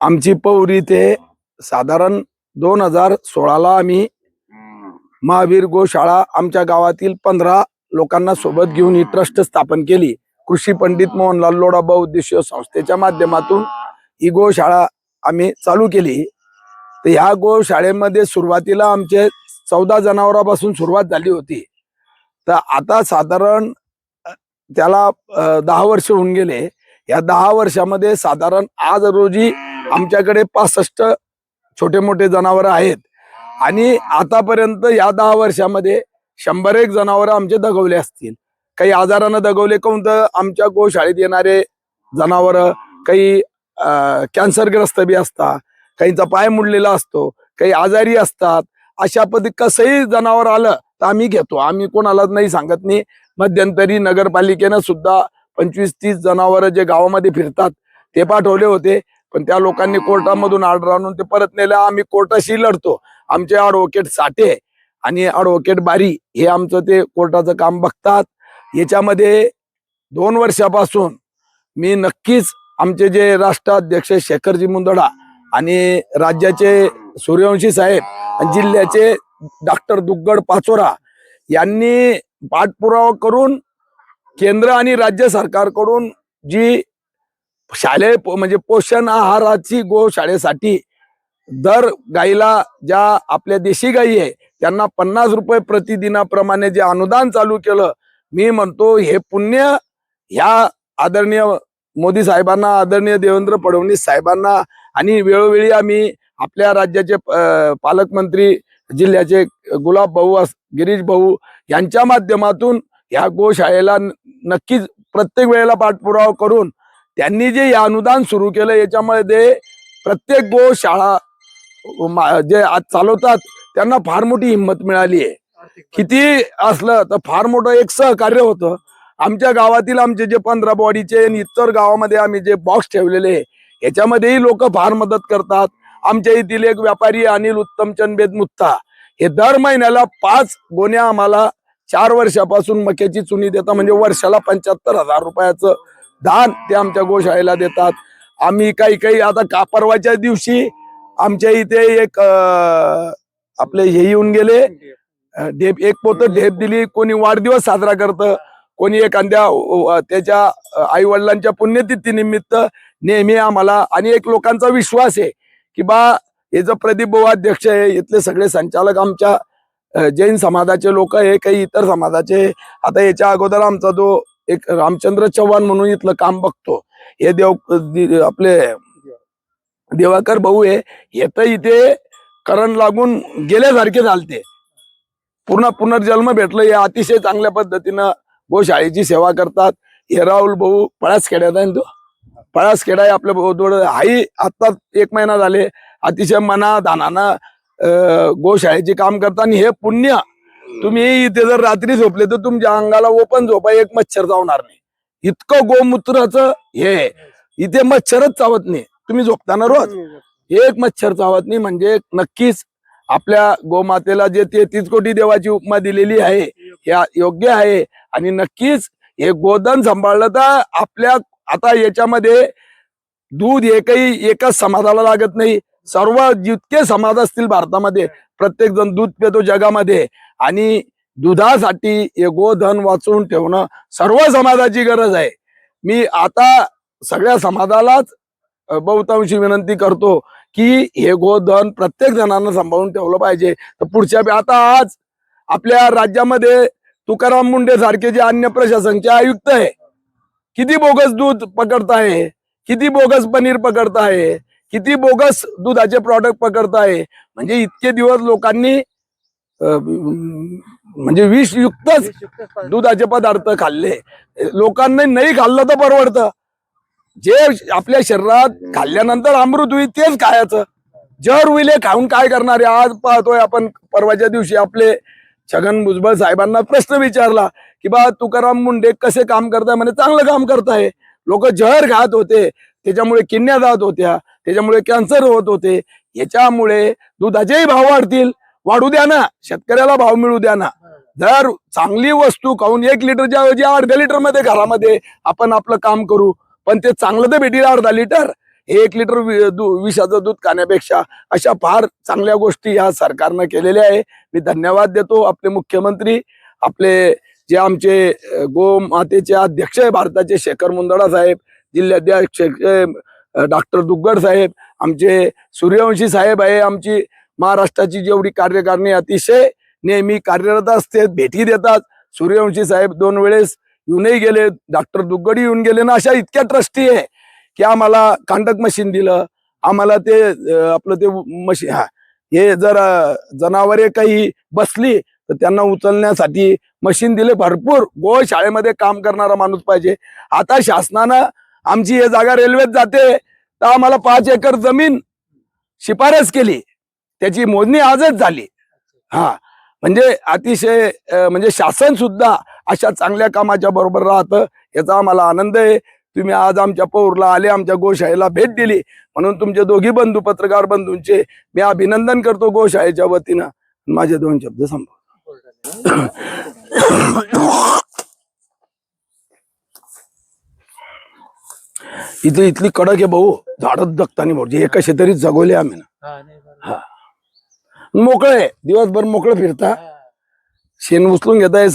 आमची पौरी ते साधारण 2016ला आम्ही महावीर गोशाळा आमच्या गावातील 15 लोकांना सोबत घेऊन ही ट्रस्ट स्थापन केली। कृषी पंडित मोहनलाल लोढा बहुउद्देशीय संस्थेच्या माध्यमातून ही गोशाळा आम्ही चालू केली। तर ह्या गोशाळेमध्ये सुरुवातीला आमचे 14 जनावरांपासून सुरुवात झाली होती। तर आता साधारण त्याला 10 वर्ष होऊन गेले। या 10 वर्षामध्ये साधारण आज रोजी आमच्याकडे 65 छोटे मोठे जनावर आहेत आणि आतापर्यंत या 10 वर्षामध्ये 100 जनावर आमचे दगवले असतील। काही आजारानं दगवले, कोण तर आमच्या गोशाळेत येणारे जनावर काही कॅन्सरग्रस्त बी असतात, काहींचा पाय मुडलेला असतो, काही आजारी असतात। अशा पद्धती कसंही जनावर आलं तर आम्ही घेतो, आम्ही कोणालाच नाही सांगत नाही। मध्यंतरी नगरपालिकेनं सुद्धा 25-30 जनावर जे गावामध्ये फिरतात ते पाठवले होते, पण त्या लोकांनी कोर्टामधून ऑर्डर आणून ते परत नेलं। आम्ही कोर्टाशी लढतो। आमचे ॲडव्होकेट साठे आणि ॲडव्होकेट बारी हे आमचं ते कोर्टाचं काम बघतात। याच्यामध्ये 2 वर्षापासून मी नक्कीच आमचे जे राष्ट्राध्यक्ष शेखरजी मुंदडा आणि राज्याचे सूर्यवंशी साहेब आणि जिल्ह्याचे डॉक्टर दुग्गड पाचोरा यांनी पाठपुरावा करून केंद्र आणि राज्य सरकारकडून जी शालेय म्हणजे पोषण आहाराची गोशाळेसाठी दर गाईला ज्या आपल्या देशी गाई आहे त्यांना 50 रुपये प्रतिदिनाप्रमाणे जे अनुदान चालू केलं, मी म्हणतो हे पुण्य ह्या आदरणीय मोदी साहेबांना, आदरणीय देवेंद्र फडणवीस साहेबांना आणि वेळोवेळी आम्ही आपल्या राज्याचे पालकमंत्री जिल्ह्याचे गुलाब भाऊ, गिरीश भाऊ यांच्या माध्यमातून ह्या गोशाळेला नक्कीच प्रत्येक वेळेला पाठपुरावा करून त्यांनी जे अनुदान सुरू केलं याच्यामध्ये प्रत्येक गोशाळा जे आज चालवतात त्यांना फार मोठी हिंमत मिळाली आहे। किती असलं तर फार मोठं एक सहकार्य होतं। आमच्या गावातील आमचे जे 15 बॉडीचे इतर गावामध्ये आम्ही जे बॉक्स ठेवलेले याच्यामध्येही लोक फार मदत करतात। आमच्या इथील एक व्यापारी अनिल उत्तमचंद बेदमुत्ता हे दर महिन्याला 5 गोण्या आम्हाला 4 वर्षापासून मक्याची चुनी देतात, म्हणजे वर्षाला 75,000 रुपयाचं दान ते आमच्या गोशाळेला देतात। आम्ही काही आता परवाच्या दिवशी आमच्या इथे एक आपले हे येऊन गेले, ढेप एक पोत ढेप दिली। कोणी वाढदिवस साजरा करतं, कोणी एखाद्या त्याच्या आई वडिलांच्या पुण्यतिथी निमित्त नेहमी आम्हाला आणि एक लोकांचा विश्वास आहे की बा हे जो प्रदीप भाऊ अध्यक्ष आहे, इथले सगळे संचालक आमच्या जैन समाजाचे लोक आहे, काही इतर समाजाचे। आता याच्या अगोदर आमचा जो एक रामचंद्र चव्हाण म्हणून इथलं काम बघतो, हे आपले दिवाकर भाऊ आहे, हे तर इथे करण लागून गेल्यासारखे झालते, पुनर्जन्म भेटलं। हे अतिशय चांगल्या पद्धतीनं गोशाळेची सेवा करतात। हे राहुल भाऊ पळासखेड्यात आहे, तो पळासखेडा आहे आपल्या हाही आता 1 महिना झाले अतिशय मना धानानं गोशाळेचे काम करतात। आणि हे पुण्य तुम्ही इथे जर रात्री झोपले तर तुमच्या अंगाला ओपन झोपा एक मच्छर चावणार नाही, इतकं गोमूत्राचं हे इथे मच्छरच चावत नाही। तुम्ही झोपताना रोज एक मच्छर चावत नाही, म्हणजे नक्कीच आपल्या गोमातेला जे 33 कोटी देवाची उपमा दिलेली आहे हे योग्य आहे। आणि नक्कीच हे गोधन सांभाळलं तर आपल्या आता याच्यामध्ये दूध हे काही एकाच समाजाला लागत नाही, सर्व जितके समाज असतील भारतामध्ये प्रत्येक जण दूध पितो जगामध्ये, आणि दुधासाठी हे गोधन वाचवून ठेवणं सर्व समाजाची गरज आहे। मी आता सगळ्या समाजालाच बहुतांशी विनंती करतो की हे गोधन प्रत्येक जणांना सांभाळून ठेवलं पाहिजे। तर पुढच्या आता आज आपल्या राज्यामध्ये तुकाराम मुंडे सारखे जे अन्य प्रशासनचे आयुक्त आहे, किती बोगस दूध पकडताय, किती बोगस पनीर पकडताय, किती बोगस दुधाचे प्रॉडक्ट पकडताय। म्हणजे इतके दिवस लोकांनी म्हणजे विषयुक्त दुधाचे पदार्थ खाल्ले, लोकांनी नाही खाल्लं तर परवडतं। जे आपल्या शरीरात खाल्ल्यानंतर अमृत होईल तेच खायचं, जर होईल खाऊन काय करणार आहे। आज पाहतोय आपण, परवाच्या दिवशी आपले छगन भुजबळ साहेबांना प्रश्न विचारला की बा तुकाराम मुंडे कसे काम करताय, म्हणे चांगलं काम करताय। लोक जहर खात होते, त्याच्यामुळे किडन्या जात होत्या, त्याच्यामुळे कॅन्सर होत होते। याच्यामुळे दुधाचेही भाव वाढतील, वाढू द्या ना, शेतकऱ्याला भाव मिळू द्या ना। जर चांगली वस्तू खाऊन 1 लिटरच्या ऐवजी अर्ध्या लिटर मध्ये घरामध्ये आपण आपलं काम करू, पण ते चांगलं तर भेटेल अर्धा लिटर। 1 लिटर विषाचं दूध खाण्यापेक्षा अशा फार चांगल्या गोष्टी या सरकारनं केलेल्या आहे. मी धन्यवाद देतो आपले मुख्यमंत्री, आपले जे आमचे गोमातेचे अध्यक्ष आहे भारताचे शेखर मुंदडा साहेब, जिल्हाध्यक्ष डॉक्टर दुग्गड साहेब, आमचे सूर्यवंशी साहेब आहे, आमची महाराष्ट्राची जेवढी कार्यकारिणी अतिशय नेहमी कार्यरत असते, भेटी देतात. सूर्यवंशी साहेब 2 वेळेस येऊनही गेले, डॉक्टर दुग्गड येऊन गेले ना. अशा इतक्या ट्रस्टी आहे की आम्हाला कांडक मशीन दिलं, आम्हाला ते आपलं ते मशीन, हे जर जनावरे काही बसली तर त्यांना उचलण्यासाठी मशीन दिले. भरपूर गोशाळेमध्ये काम करणारा माणूस पाहिजे. आता शासनानं आमची हे जागा रेल्वेत जाते तर आम्हाला 5 एकर जमीन शिफारस केली, त्याची मोजणी आजच झाली. म्हणजे अतिशय म्हणजे शासन सुद्धा अशा चांगल्या कामाच्या बरोबर राहतं, याचा आम्हाला आनंद आहे. तुम्ही आज आमच्या पौरला आले, आमच्या गोशाळेला भेट दिली, म्हणून तुमचे दोघी बंधू, पत्रकार बंधूंचे मी अभिनंदन करतो गोशाळेच्या वतीनं. माझे 2 शब्द संपवतो. इथली कडक आहे भाऊ, झाडच जगतानी भाऊ, जे कसे तरी जगवले आम्ही ना. मोकळे दिवसभर मोकळं फिरता, शेण उचलून घेताय.